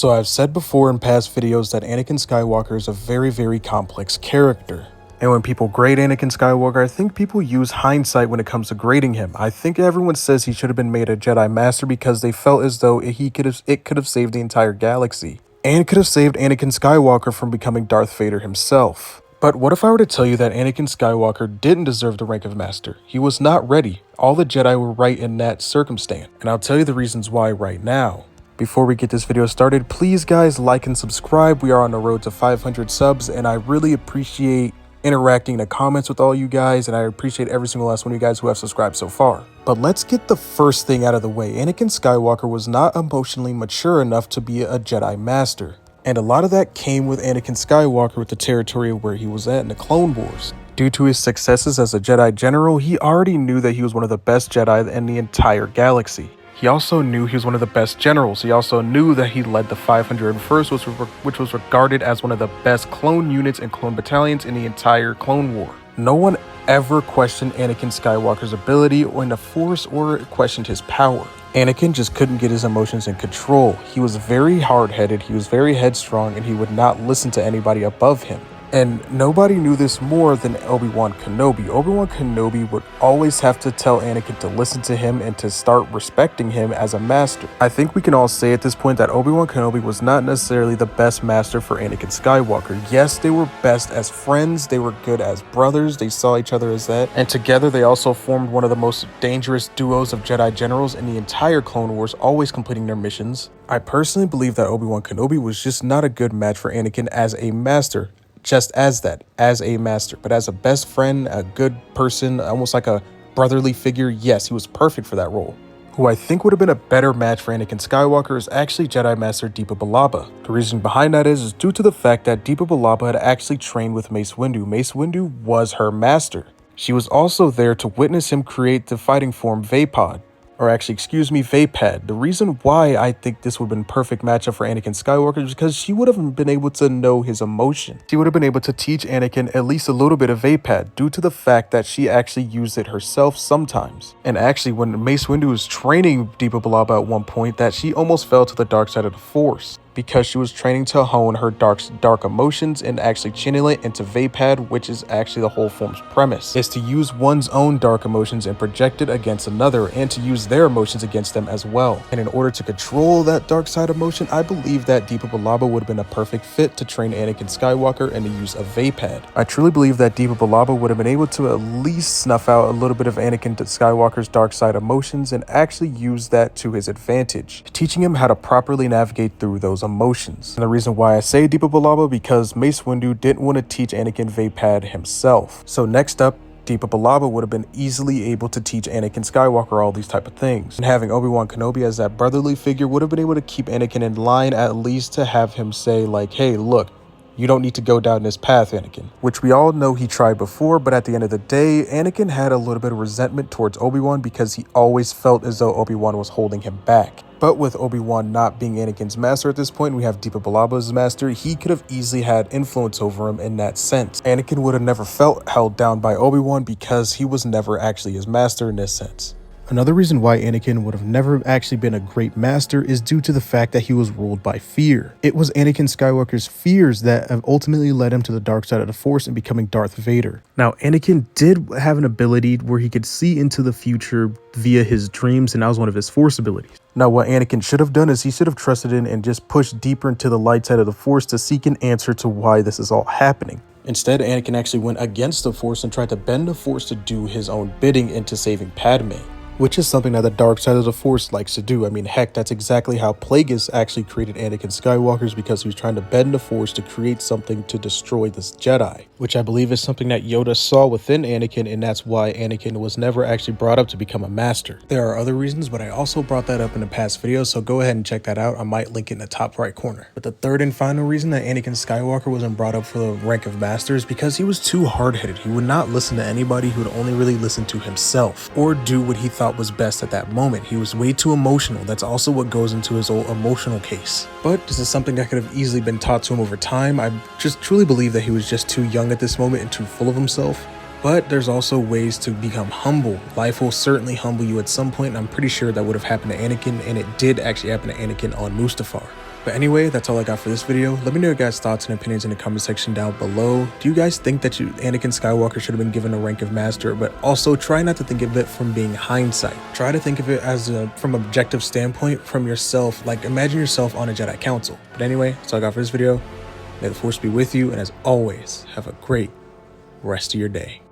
So I've said before in past videos that Anakin Skywalker is a very complex character. And when people grade Anakin Skywalker, I think people use hindsight when it comes to grading him. I think everyone says he should have been made a Jedi Master because they felt as though it could have saved the entire galaxy. And could have saved Anakin Skywalker from becoming Darth Vader himself. But what if I were to tell you that Anakin Skywalker didn't deserve the rank of Master? He was not ready. All the Jedi were right in that circumstance. And I'll tell you the reasons why right now. Before we get this video started, please guys like and subscribe. We are on the road to 500 subs and I really appreciate interacting in the comments with all you guys, and I appreciate every single last one of you guys who have subscribed so far. But let's get the first thing out of the way. Anakin Skywalker was not emotionally mature enough to be a Jedi Master. And a lot of that came with Anakin Skywalker with the territory where he was at in the Clone Wars. Due to his successes as a Jedi General, he already knew that he was one of the best Jedi in the entire galaxy. He also knew he was one of the best generals. He also knew that he led the 501st, which was regarded as one of the best clone units and clone battalions in the entire Clone War. No one ever questioned Anakin Skywalker's ability in the Force or questioned his power. Anakin just couldn't get his emotions in control. He was very hard-headed, he was very headstrong, and he would not listen to anybody above him. And nobody knew this more than Obi-Wan Kenobi. Obi-Wan Kenobi would always have to tell Anakin to listen to him and to start respecting him as a master. I think we can all say at this point that Obi-Wan Kenobi was not necessarily the best master for Anakin Skywalker. Yes, they were best as friends, they were good as brothers, they saw each other as that, and together they also formed one of the most dangerous duos of Jedi generals in the entire Clone Wars, always completing their missions. I personally believe that Obi-Wan Kenobi was just not a good match for Anakin as a master. Just as a master, but as a best friend, a good person, almost like a brotherly figure, yes, he was perfect for that role. Who I think would have been a better match for Anakin Skywalker is actually Jedi Master Deepa Billaba. The reason behind that is due to the fact that Deepa Billaba had actually trained with Mace Windu. Mace Windu was her master. She was also there to witness him create the fighting form Vapad. Or actually, excuse me, Vapad. The reason why I think this would have been a perfect matchup for Anakin Skywalker is because she would have been able to know his emotion. She would have been able to teach Anakin at least a little bit of Vapad due to the fact that she actually used it herself sometimes. And actually, when Mace Windu was training Deepa Billaba at one point, that she almost fell to the dark side of the Force, because she was training to hone her dark emotions and actually channel it into Vapad, which is actually the whole form's premise, is to use one's own dark emotions and project it against another and to use their emotions against them as well. And in order to control that dark side emotion, I believe that Deepa Billaba would have been a perfect fit to train Anakin Skywalker in the use of Vapad. I truly believe that Deepa Billaba would have been able to at least snuff out a little bit of Anakin Skywalker's dark side emotions and actually use that to his advantage, teaching him how to properly navigate through those emotions. And the reason why I say Deepa Billaba, because Mace Windu didn't want to teach Anakin Vapad himself. So next up, Deepa Billaba would have been easily able to teach Anakin Skywalker all these type of things. And having Obi-Wan Kenobi as that brotherly figure would have been able to keep Anakin in line, at least to have him say like, hey, look, you don't need to go down this path, Anakin. Which we all know he tried before, but at the end of the day, Anakin had a little bit of resentment towards Obi-Wan because he always felt as though Obi-Wan was holding him back. But with Obi-Wan not being Anakin's master at this point, we have Deepa Billaba's master, he could have easily had influence over him in that sense. Anakin would have never felt held down by Obi-Wan because he was never actually his master in this sense. Another reason why Anakin would have never actually been a great master is due to the fact that he was ruled by fear. It was Anakin Skywalker's fears that have ultimately led him to the dark side of the Force and becoming Darth Vader. Now, Anakin did have an ability where he could see into the future via his dreams, and that was one of his Force abilities. Now, what Anakin should have done is he should have trusted in and just pushed deeper into the light side of the Force to seek an answer to why this is all happening. Instead, Anakin actually went against the Force and tried to bend the Force to do his own bidding into saving Padme, which is something that the dark side of the Force likes to do. I mean, heck, that's exactly how Plagueis actually created Anakin Skywalker, because he was trying to bend the Force to create something to destroy this Jedi, which I believe is something that Yoda saw within Anakin, and that's why Anakin was never actually brought up to become a master. There are other reasons, but I also brought that up in a past video, so go ahead and check that out. I might link it in the top right corner. But the third and final reason that Anakin Skywalker wasn't brought up for the rank of master is because he was too hard-headed. He would not listen to anybody, he would only really listen to himself or do what he thought was best at that moment. He was way too emotional. That's also what goes into his whole emotional case. But this is something that could have easily been taught to him over time. I just truly believe that he was just too young at this moment and too full of himself. But there's also ways to become humble. Life will certainly humble you at some point, and I'm pretty sure that would have happened to Anakin, and it did actually happen to Anakin on Mustafar. But anyway, that's all I got for this video. Let me know your guys' thoughts and opinions in the comment section down below. Do you guys think that Anakin Skywalker should have been given a rank of master? But also try not to think of it from being hindsight. Try to think of it as from an objective standpoint from yourself. Like imagine yourself on a Jedi Council. But anyway, that's all I got for this video. May the Force be with you, and as always, have a great rest of your day.